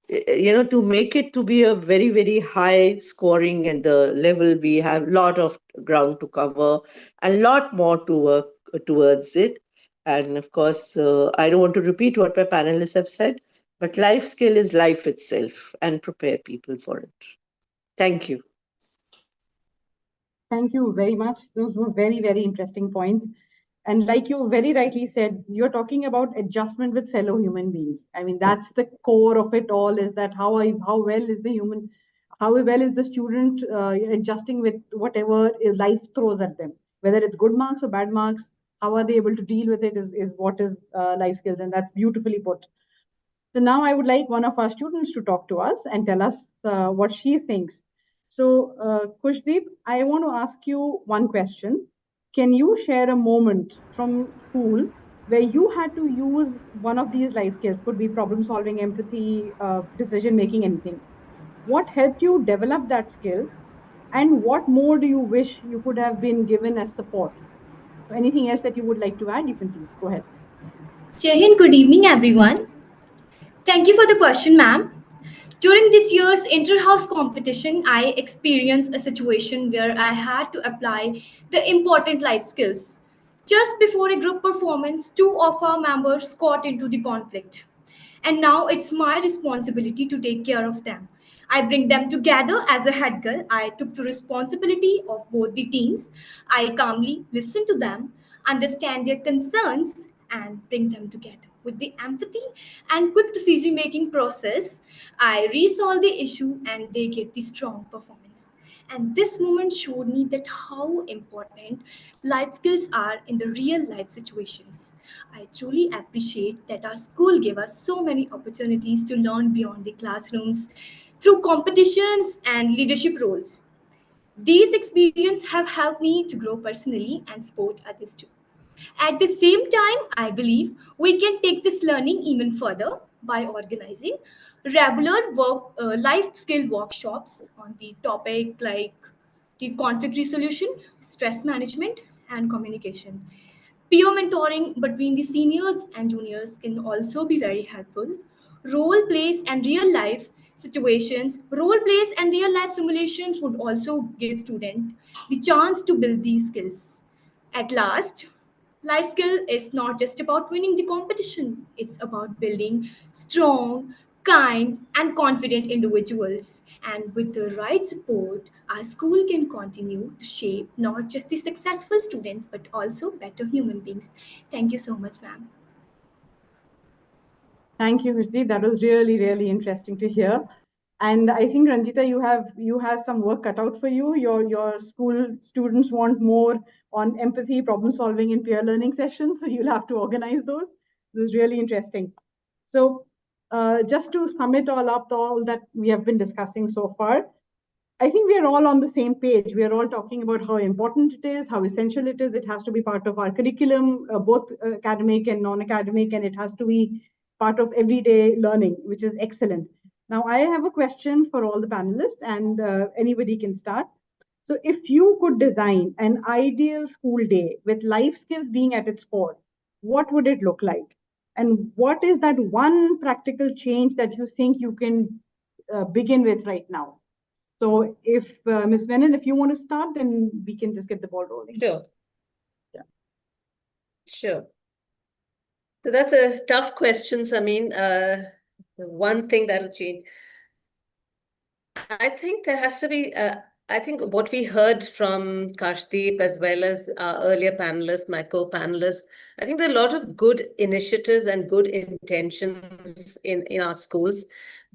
to make it to be a very, very high scoring at the level, we have a lot of ground to cover, a lot more to work towards it. And of course, I don't want to repeat what my panelists have said, but life skill is life itself and prepare people for it. Thank you. Thank you very much. Those were very, very interesting points. And like you very rightly said, you're talking about adjustment with fellow human beings. I mean, that's the core of it all, is that how well is the human, how well is the student adjusting with whatever life throws at them, whether it's good marks or bad marks, how are they able to deal with it is what is life skills, and that's beautifully put. So now I would like one of our students to talk to us and tell us what she thinks. So Kushdeep, I want to ask you one question. Can you share a moment from school where you had to use one of these life skills? Could be problem solving, empathy, decision making, anything. What helped you develop that skill? And what more do you wish you could have been given as support? So anything else that you would like to add, you can please go ahead. Jai Hind, good evening, everyone. Thank you for the question, ma'am. During this year's inter-house competition, I experienced a situation where I had to apply the important life skills. Just before a group performance, two of our members got into the conflict. And now it's my responsibility to take care of them. I bring them together as a head girl. I took the responsibility of both the teams. I calmly listen to them, understand their concerns, and bring them together. With the empathy and quick decision making process, I resolve the issue and they get the strong performance. And this moment showed me that how important life skills are in the real life situations. I truly appreciate that our school gave us so many opportunities to learn beyond the classrooms through competitions and leadership roles. These experiences have helped me to grow personally and support others too. At the same time, I believe we can take this learning even further by organizing regular life skill workshops on the topic like the conflict resolution, stress management, and communication. Peer mentoring between the seniors and juniors can also be very helpful. Role plays and real life simulations would also give students the chance to build these skills. At last, life skill is not just about winning the competition, it's about building strong, kind, and confident individuals. And with the right support, our school can continue to shape not just the successful students but also better human beings. Thank you so much, ma'am. Thank you, Kushdeep. That was really, really interesting to hear. And I think Ranjita, you have some work cut out for you. Your school students want more on empathy, problem solving, and peer learning sessions. So you'll have to organize those. This is really interesting. So just to sum it all up, all that we have been discussing so far, I think we are all on the same page. We are all talking about how important it is, how essential it is. It has to be part of our curriculum, both academic and non-academic, and it has to be part of everyday learning, which is excellent. Now, I have a question for all the panelists, and anybody can start. So if you could design an ideal school day with life skills being at its core, what would it look like? And what is that one practical change that you think you can begin with right now? So if Ms. Menon, if you want to start, then we can just get the ball rolling. Sure. Yeah. Sure. So that's a tough question, Samin. One thing that'll change. I think there has to be, I think what we heard from Kashdeep as well as our earlier panelists, my co-panelists, I think there are a lot of good initiatives and good intentions in our schools.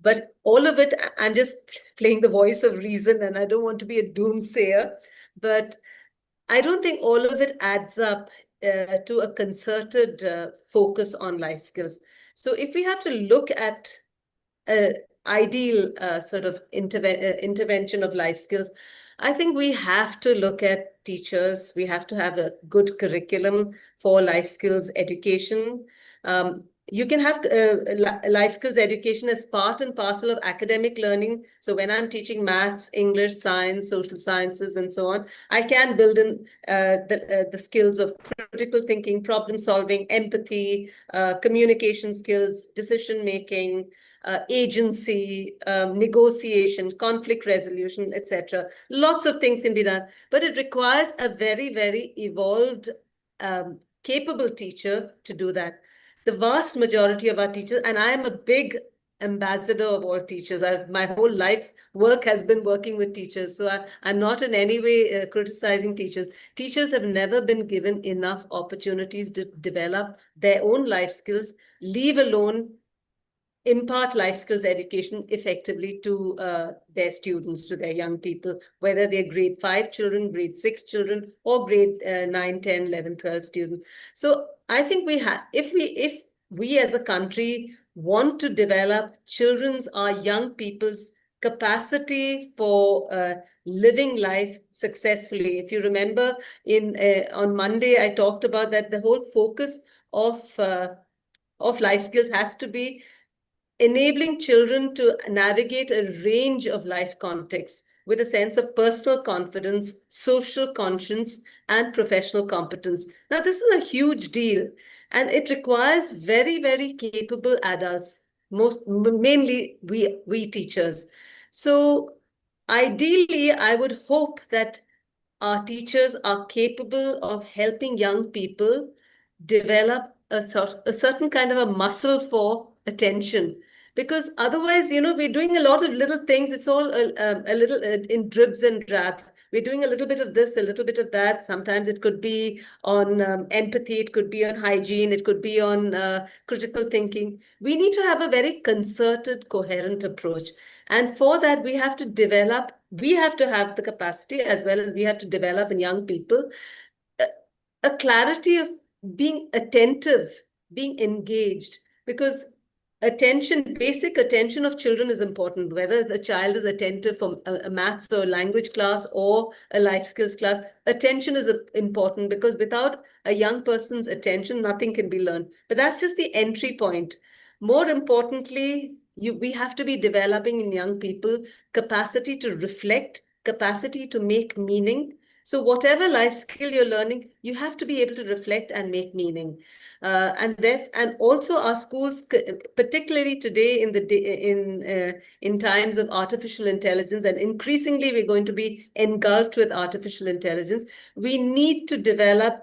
But all of it, I'm just playing the voice of reason, and I don't want to be a doomsayer, but I don't think all of it adds up to a concerted focus on life skills. So if we have to look at ideal sort of intervention of life skills, I think we have to look at teachers. We have to have a good curriculum for life skills education. You can have life skills education as part and parcel of academic learning. So when I'm teaching maths, English, science, social sciences, and so on, I can build in the skills of critical thinking, problem solving, empathy, communication skills, decision making, agency, negotiation, conflict resolution, etc. Lots of things can be done, but it requires a very, very evolved, capable teacher to do that. The vast majority of our teachers, and I am a big ambassador of all teachers. My whole life work has been working with teachers. So I'm not in any way criticizing teachers. Teachers have never been given enough opportunities to develop their own life skills, leave alone impart life skills education effectively to their students, to their young people, whether they're grade 5 children, grade 6 children, or grade 9, 10, 11, 12 students. So I think if we as a country want to develop children's, our young people's capacity for living life successfully. If you remember, on Monday, I talked about that the whole focus of life skills has to be enabling children to navigate a range of life contexts with a sense of personal confidence, social conscience, and professional competence. Now, this is a huge deal, and it requires very, very capable adults, mainly we teachers. So ideally, I would hope that our teachers are capable of helping young people develop a certain kind of a muscle for attention. Because otherwise, we're doing a lot of little things. It's all a little in dribs and drabs. We're doing a little bit of this, a little bit of that. Sometimes it could be on empathy. It could be on hygiene. It could be on critical thinking. We need to have a very concerted, coherent approach. And for that, we have to have the capacity, as well as we have to develop in young people a clarity of being attentive, being engaged, because basic attention of children is important, whether the child is attentive from a maths or language class or a life skills class. Attention is important, because without a young person's attention, nothing can be learned. But that's just the entry point. More importantly, we have to be developing in young people capacity to reflect, capacity to make meaning. So whatever life skill you're learning, you have to be able to reflect and make meaning. And also our schools, particularly today in times of artificial intelligence, and increasingly we're going to be engulfed with artificial intelligence, we need to develop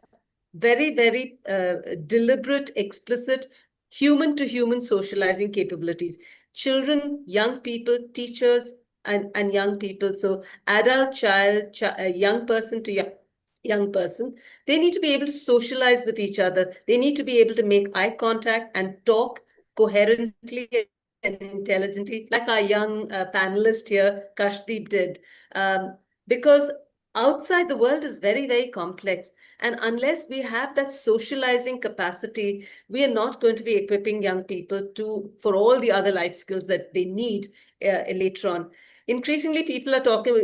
very, very deliberate, explicit, human-to-human socializing capabilities. Children, young people, teachers, and young people. So adult, child, young person to young person, they need to be able to socialize with each other. They need to be able to make eye contact and talk coherently and intelligently, like our young panelist here, Kashdeep, did. Because outside the world is very, very complex. And unless we have that socializing capacity, we are not going to be equipping young people for all the other life skills that they need later on. Increasingly, people are talking,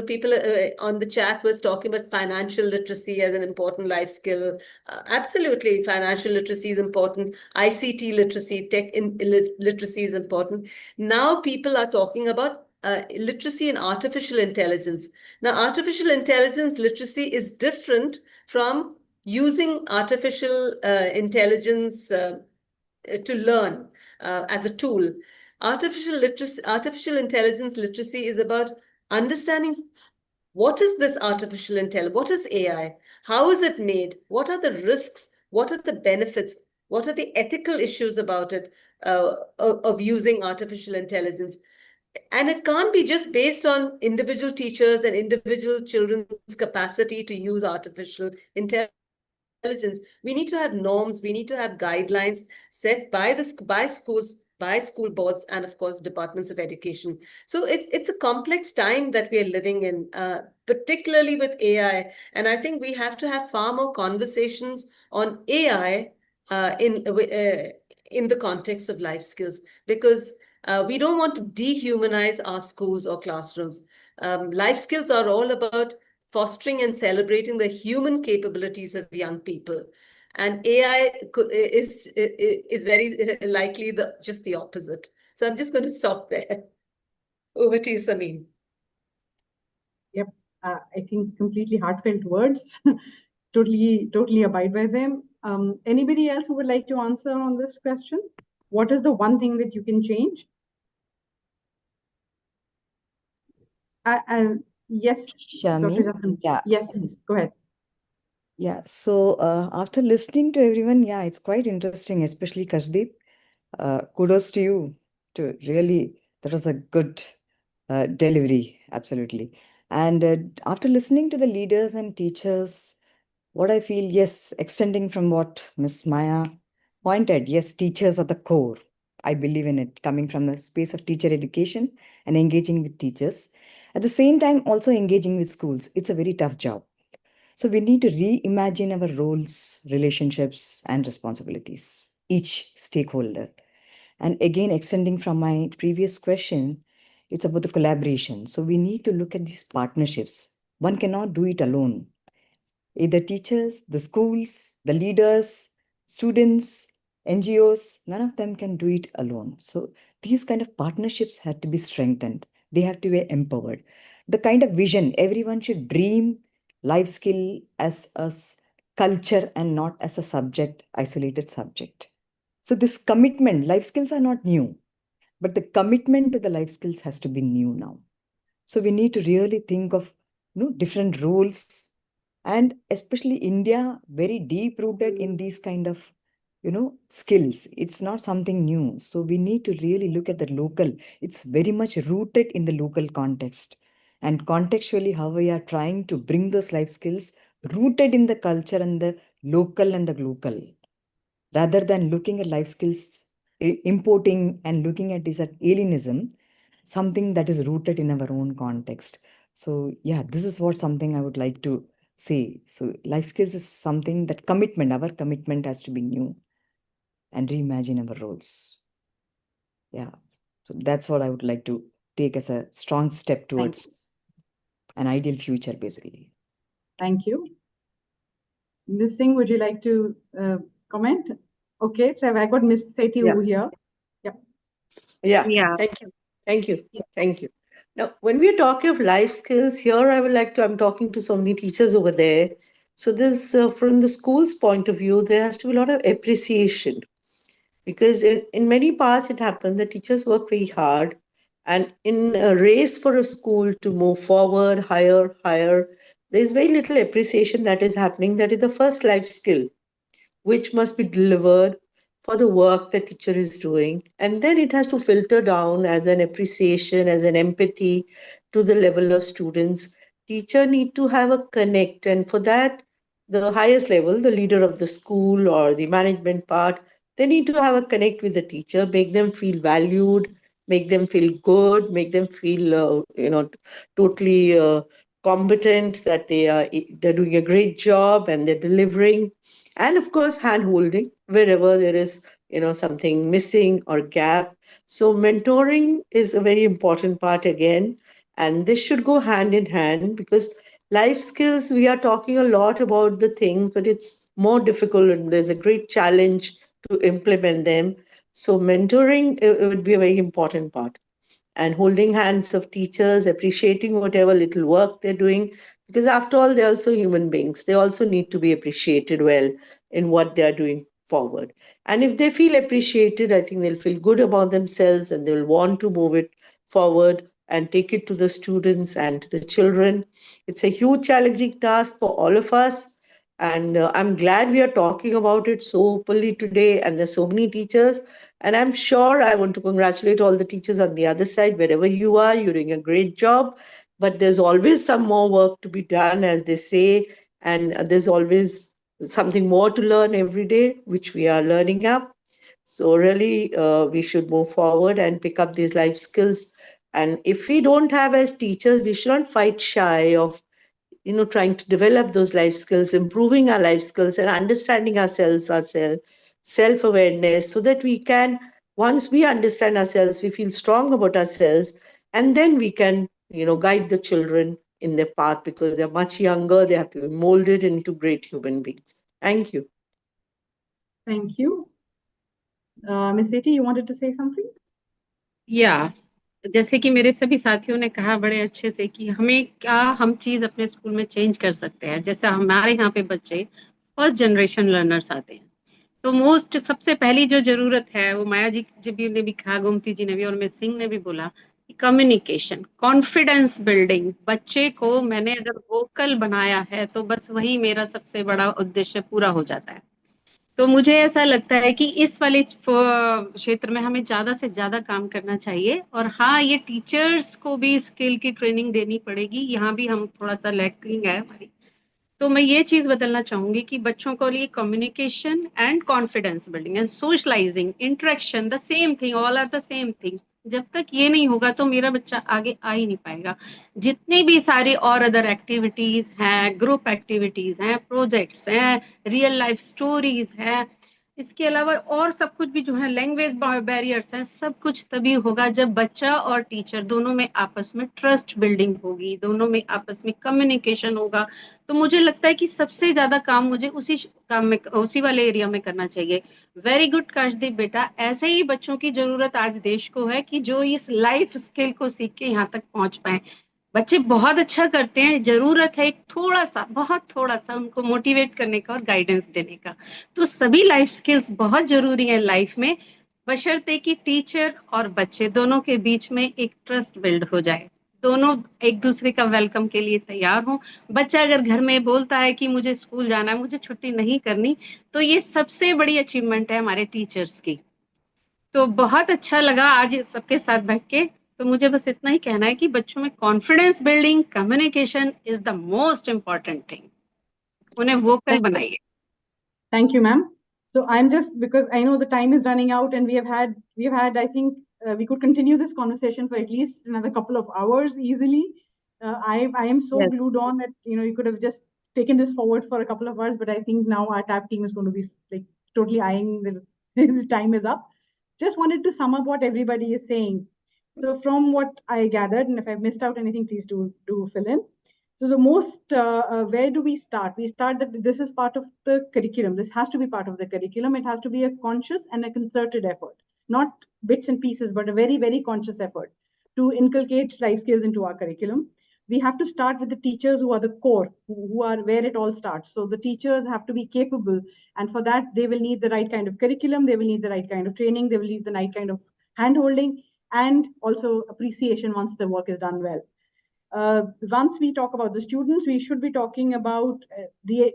people on the chat was talking about financial literacy as an important life skill. Absolutely, financial literacy is important. ICT literacy, literacy is important. Now people are talking about literacy in artificial intelligence. Now, artificial intelligence literacy is different from using artificial intelligence to learn as a tool. Artificial intelligence literacy is about understanding what is this artificial intelligence, what is AI, how is it made, what are the risks, what are the benefits, what are the ethical issues about it, of using artificial intelligence. And it can't be just based on individual teachers and individual children's capacity to use artificial intelligence. We need to have norms, we need to have guidelines set by schools, by school boards, and of course departments of education. So it's a complex time that we are living in, particularly with AI. And I think we have to have far more conversations on AI in the context of life skills, because we don't want to dehumanize our schools or classrooms. Life skills are all about fostering and celebrating the human capabilities of young people. And AI is very likely just the opposite. So I'm just going to stop there. Over to you, Sameen. Yep, I think completely heartfelt words. Totally abide by them. Anybody else who would like to answer on this question? What is the one thing that you can change? Yes, Shami? Dr. Jahan. Yeah. Yes, please, go ahead. Yeah, so after listening to everyone, yeah, it's quite interesting, especially Kashdeep. Kudos to you to really, that was a good delivery, absolutely. And after listening to the leaders and teachers, what I feel, yes, extending from what Miss Maya pointed, yes, teachers are the core. I believe in it, coming from the space of teacher education and engaging with teachers. At the same time, also engaging with schools. It's a very tough job. So we need to reimagine our roles, relationships, and responsibilities, each stakeholder. And again, extending from my previous question, it's about the collaboration. So we need to look at these partnerships. One cannot do it alone. Either teachers, the schools, the leaders, students, NGOs, none of them can do it alone. So these kind of partnerships have to be strengthened. They have to be empowered. The kind of vision, everyone should dream life skill as a culture and not as a subject, isolated subject. So this commitment, life skills are not new, but the commitment to the life skills has to be new now. So we need to really think of different roles, and especially India, very deep rooted in these kind of skills. It's not something new. So we need to really look at the local. It's very much rooted in the local context, and contextually how we are trying to bring those life skills rooted in the culture and the local and the global, rather than looking at life skills importing and looking at this at alienism, something that is rooted in our own context. So yeah, this is what something I would like to say. So life skills is something that our commitment has to be new and reimagine our roles. Yeah. So that's what I would like to take as a strong step towards an ideal future, basically. Thank you. Ms. Singh, would you like to comment? Okay, so I got Ms. Sethi over here. Yeah. Thank you. Now, when we're talking of life skills here, I'm talking to so many teachers over there. So this, from the school's point of view, there has to be a lot of appreciation, because in many parts it happens that teachers work very hard, and in a race for a school to move forward, higher, there's very little appreciation that is happening. That is the first life skill, which must be delivered for the work the teacher is doing. And then it has to filter down as an appreciation, as an empathy to the level of students. Teacher need to have a connect. And for that, the highest level, the leader of the school or the management part, they need to have a connect with the teacher, make them feel valued, make them feel good, make them feel, totally competent, that they're doing a great job and they're delivering. And of course, hand holding wherever there is something missing or gap. So mentoring is a very important part again, and this should go hand in hand, because life skills, we are talking a lot about the things, but it's more difficult and there's a great challenge to implement them. So mentoring, it would be a very important part, and holding hands of teachers, appreciating whatever little work they're doing, because after all, they're also human beings. They also need to be appreciated well in what they're doing forward. And if they feel appreciated, I think they'll feel good about themselves and they'll want to move it forward and take it to the students and to the children. It's a huge challenging task for all of us. And I'm glad we are talking about it so openly today. And there's so many teachers. And I'm sure I want to congratulate all the teachers on the other side. Wherever you are, you're doing a great job. But there's always some more work to be done, as they say. And there's always something more to learn every day, which we are learning up. So really, we should move forward and pick up these life skills. And if we don't have as teachers, we should not fight shy of trying to develop those life skills, improving our life skills and understanding ourselves, self-awareness, so that we can, once we understand ourselves, we feel strong about ourselves, and then we can, guide the children in their path, because they're much younger, they have to be molded into great human beings. Thank you. Thank you. Ms. Sethi, you wanted to say something? या जैसे कि मेरे सभी साथियों ने कहा बड़े अच्छे से कि हमें क्या हम चीज अपने स्कूल में चेंज कर सकते हैं। जैसे हमारे यहाँ पे बच्चे फर्स्ट जनरेशन लर्नर्स आते हैं, तो मोस्ट सबसे पहली जो जरूरत है वो माया जी ने भी कहा, गोमती जी ने भी और मिस सिंह ने भी बोला, कम्युनिकेशन, कॉन्फिडेंस बिल्डिंग। बच्चे को मैंने अगर वोकल बनाया है तो बस वही मेरा सबसे बड़ा उद्देश्य पूरा हो जाता है। तो मुझे ऐसा लगता है कि इस वाले क्षेत्र में हमें ज्यादा से ज्यादा काम करना चाहिए। और हाँ, ये टीचर्स को भी स्किल की ट्रेनिंग देनी पड़ेगी, यहाँ भी हम थोड़ा सा लैकिंग है हमारी। तो मैं ये चीज बदलना चाहूंगी कि बच्चों को लिए communication and confidence building and socialising, interaction, the same thing, all are the same thing. जब तक ये नहीं होगा तो मेरा बच्चा आगे आ ही नहीं पाएगा। जितनी भी सारी और अदर एक्टिविटीज हैं, ग्रुप एक्टिविटीज हैं, प्रोजेक्ट्स हैं, रियल लाइफ स्टोरीज हैं, इसके अलावा और सब कुछ भी जो है, लैंग्वेज बैरियर्स हैं, सब कुछ तभी होगा जब बच्चा और टीचर दोनों में आपस में ट्रस्ट बिल्डिंग होगी, दोनों में आपस में कम्युनिकेशन होगा। तो मुझे लगता है कि सबसे ज्यादा काम मुझे उसी काम में, उसी वाले एरिया में करना चाहिए। वेरी गुड काशदीप बेटा, ऐसे ही बच्चों की जरूरत आज देश को है कि जो इस लाइफ स्किल को सीख के यहाँ तक पहुंच पाए। बच्चे बहुत अच्छा करते हैं, जरूरत है एक थोड़ा सा, बहुत थोड़ा सा उनको मोटिवेट करने का और गाइडेंस देने का। तो सभी लाइफ स्किल्स बहुत जरूरी है लाइफ में, बशर्ते कि टीचर और बच्चे दोनों के बीच में एक ट्रस्ट बिल्ड हो जाए, दोनों एक दूसरे का वेलकम के लिए तैयार हो। बच्चा अगर घर में बोलता है कि मुझे स्कूल जाना है, मुझे छुट्टी नहीं करनी, तो ये सबसे बड़ी अचीवमेंट है हमारे टीचर्स की। तो बहुत अच्छा लगा आज सबके साथ बैठ के। तो मुझे बस इतना ही कहना है कि बच्चों में confidence building, communication is the most important thing, उन्हें वोकल बनाइए। Thank you, ma'am. So I'm just, because I know the time is running out and we've had, I think we could continue this conversation for at least another couple of hours easily. I am so Yes. glued on that, you could have just taken this forward for a couple of hours, but I think now our TAP team is going to be like totally eyeing the time is up. Just wanted to sum up what everybody is saying. So from what I gathered, and if I've missed out anything, please do fill in. So the most, where do we start? We start that this is part of the curriculum. This has to be part of the curriculum. It has to be a conscious and a concerted effort, not bits and pieces, but a very, very conscious effort to inculcate life skills into our curriculum. We have to start with the teachers who are the core, who are where it all starts. So the teachers have to be capable. And for that, they will need the right kind of curriculum. They will need the right kind of training. They will need the right kind of hand-holding and also appreciation once the work is done well. Once we talk about the students, we should be talking about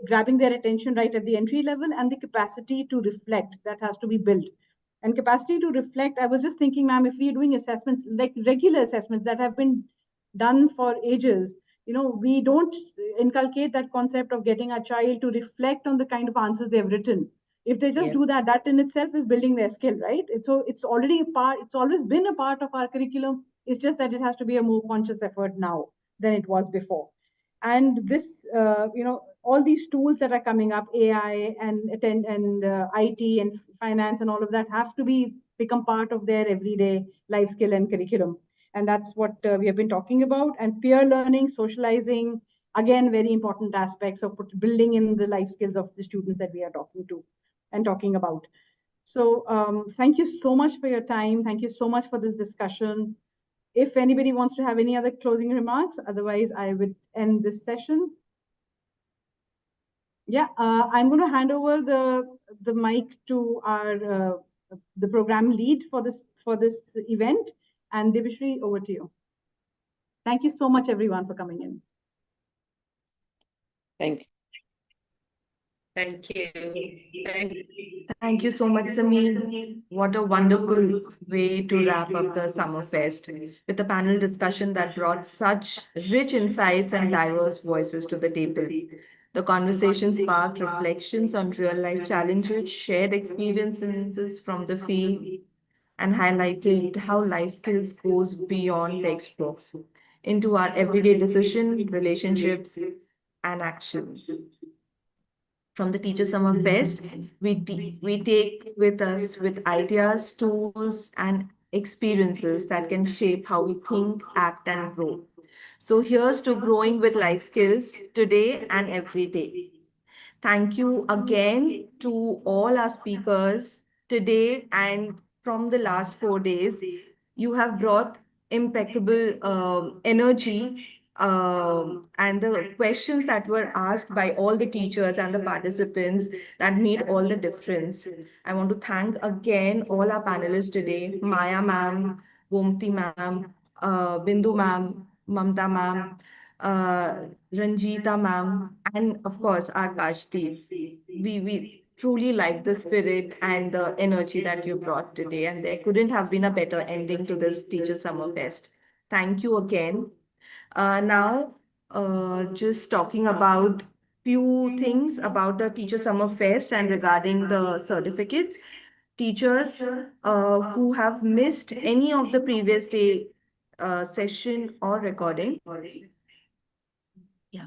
grabbing their attention right at the entry level and the capacity to reflect that has to be built. And capacity to reflect, I was just thinking, ma'am, if we're doing assessments, like regular assessments that have been done for ages, we don't inculcate that concept of getting a child to reflect on the kind of answers they've written. If they just do that, that in itself is building their skill, right? So it's already a part, it's always been a part of our curriculum. It's just that it has to be a more conscious effort now than it was before. And this, all these tools that are coming up, AI and IT and finance and all of that have to become part of their everyday life skill and curriculum. And that's what we have been talking about. And peer learning, socializing, again, very important aspects of building in the life skills of the students that we are talking to and talking about. So thank you so much for your time. Thank you so much for this discussion. If anybody wants to have any other closing remarks, otherwise I would end this session. Yeah, I'm going to hand over the mic to our the program lead for this event, and Devashri, over to you. Thank you so much, everyone, for coming in. Thank you. Thank you. Thank you so much, Sameer. What a wonderful way to wrap up the Summer Fest with a panel discussion that brought such rich insights and diverse voices to the table. The conversation sparked reflections on real life challenges, shared experiences from the field, and highlighted how life skills goes beyond textbooks into our everyday decisions, relationships, and actions. From the Teacher Summer Fest, we take with us with ideas, tools, and experiences that can shape how we think, act, and grow. So here's to growing with life skills today and every day. Thank you again to all our speakers today and from the last 4 days. You have brought impeccable energy, and the questions that were asked by all the teachers and the participants that made all the difference. I want to thank again all our panelists today, Maya ma'am, Gomti ma'am, Bindu ma'am, Mamta ma'am, Ranjita ma'am, and of course our Kashdeep. We truly like the spirit and the energy that you brought today, and there couldn't have been a better ending to this Teacher Summer Fest. Thank you again. Now, just talking about few things about the Teacher Summer Fest and regarding the certificates. Teachers who have missed any of the previous day session or recording. Yeah.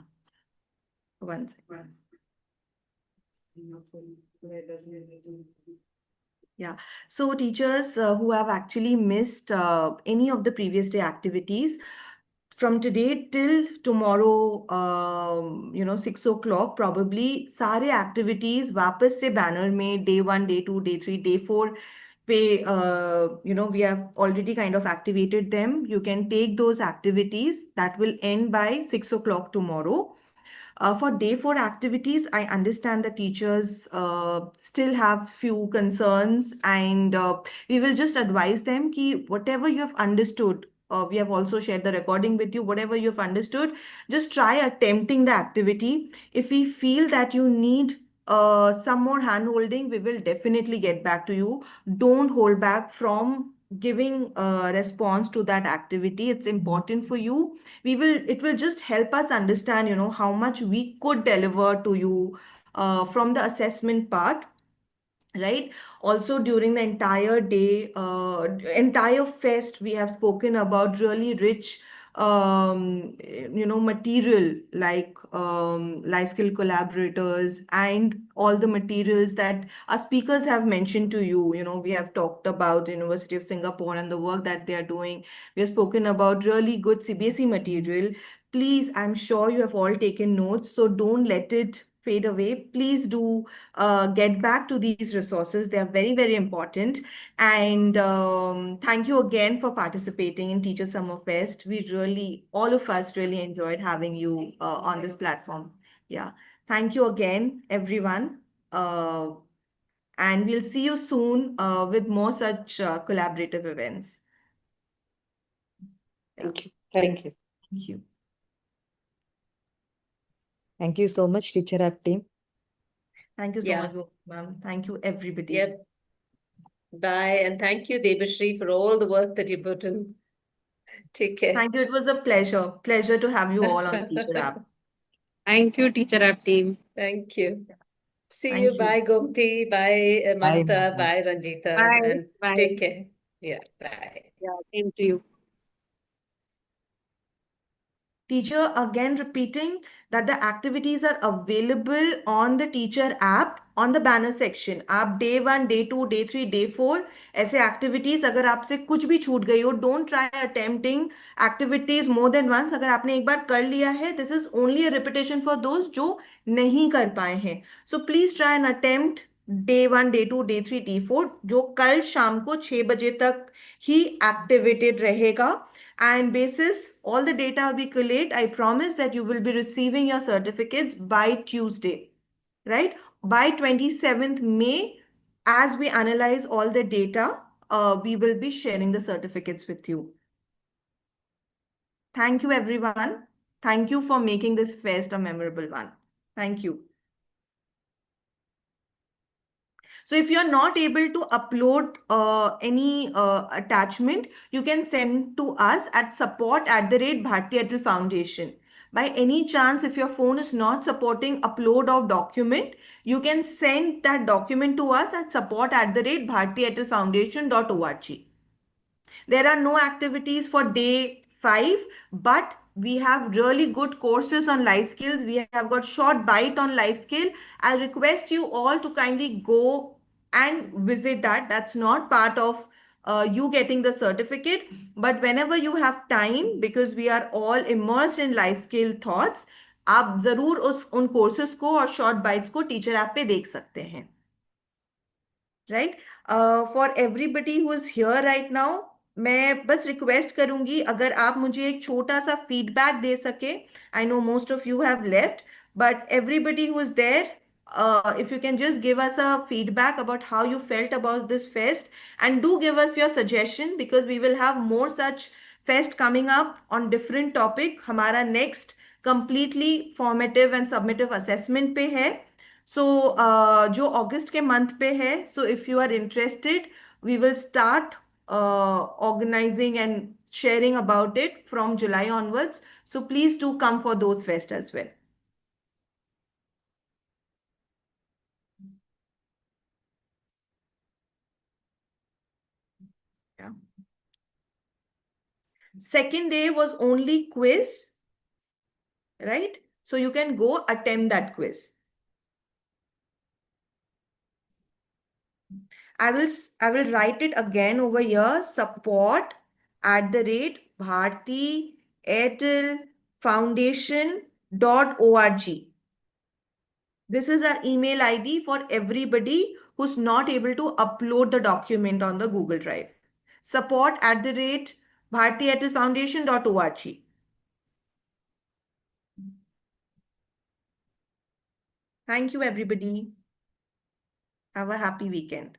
One second. Yeah. So teachers who have actually missed any of the previous day activities, from today till tomorrow, 6 o'clock, probably सारे activities वापस से banner में day 1, day 2, day 3, day 4 पे, we have already kind of activated them. You can take those activities that will end by 6 o'clock tomorrow. For day 4 activities, I understand the teachers still have few concerns, and we will just advise them ki whatever you have understood, we have also shared the recording with you. Whatever you've understood, just try attempting the activity. If we feel that you need some more hand holding, we will definitely get back to you. Don't hold back from giving a response to that activity. It's important for you. It will just help us understand, how much we could deliver to you from the assessment part. Right. Also, during the entire day, entire fest, we have spoken about really rich, material like life skill collaborators and all the materials that our speakers have mentioned to you. We have talked about the University of Singapore and the work that they are doing. We have spoken about really good CBSE material. Please, I'm sure you have all taken notes, so don't let it fade away. Please do get back to these resources. They are very, very important. And thank you again for participating in Teacher Summer Fest. All of us really enjoyed having you on this platform. Yeah. Thank you again, everyone. And we'll see you soon with more such collaborative events. Thank you. Thank you. Thank you. Thank you so much, Teacher App team. Thank you so Yeah. much, ma'am. Thank you, everybody. Yep. Bye. And thank you, Devashri, for all the work that you put in. Take care. Thank you. It was a pleasure. Pleasure to have you all on the Teacher App. Thank you, Teacher App team. Thank you. See Thank you. you. Bye, Gomti. Bye, Bye, Mamta. ma'am. Bye, Ranjita. Bye. And Bye. take care. Yeah. Bye. Yeah, same to you. Teacher, again repeating that the activities are available on the Teacher App on the banner section. आप day 1, day 2, day 3, day 4 ऐसे activities, अगर आपसे कुछ भी छूट गई हो, don't try attempting activities more than once. अगर आपने एक बार कर लिया है, this is only a repetition for those जो नहीं कर पाए हैं. So please try and attempt day 1, day 2, day 3, day 4 जो कल शाम को 6 बजे तक ही activated रहेगा. And basis all the data we collate, I promise that you will be receiving your certificates by Tuesday. right? By 27th May, as we analyze all the data, we will be sharing the certificates with you. Thank you, everyone. Thank you for making this fest a memorable one. Thank you. So if you're not able to upload any attachment, you can send to us at support@Bharti Airtel Foundation. By any chance, if your phone is not supporting upload of document, you can send that document to us at support@bhartiairtelfoundation.org. There are no activities for day 5, but we have really good courses on life skills. We have got short bite on life skill. I'll request you all to kindly go and visit that. That's not part of you getting the certificate, but whenever you have time, because we are all immersed in life skill thoughts, आप जरूर उन courses को और short bites को teacher app पे देख सकते हैं. Right? For everybody who is here right now, मैं बस रिक्वेस्ट करूंगी अगर आप मुझे एक छोटा सा फीडबैक दे सके. I know most of you have left, but everybody who is there, if you can just give us a feedback about how you felt about this fest, and do give us your suggestion, because we will have more such fest coming up on different topic. हमारा next completely formative and summative assessment पे है. So जो अगस्त के month पे है, so if you are interested, we will start organizing and sharing about it from July onwards. So please do come for those fest as well. Yeah. Second day was only quiz, right? So you can go attempt that quiz. I will write it again over here, support@Bharti Airtel Foundation.org. This is our email ID for everybody who's not able to upload the document on the Google Drive. Support@Bharti Airtel Foundation.org. Thank you, everybody. Have a happy weekend.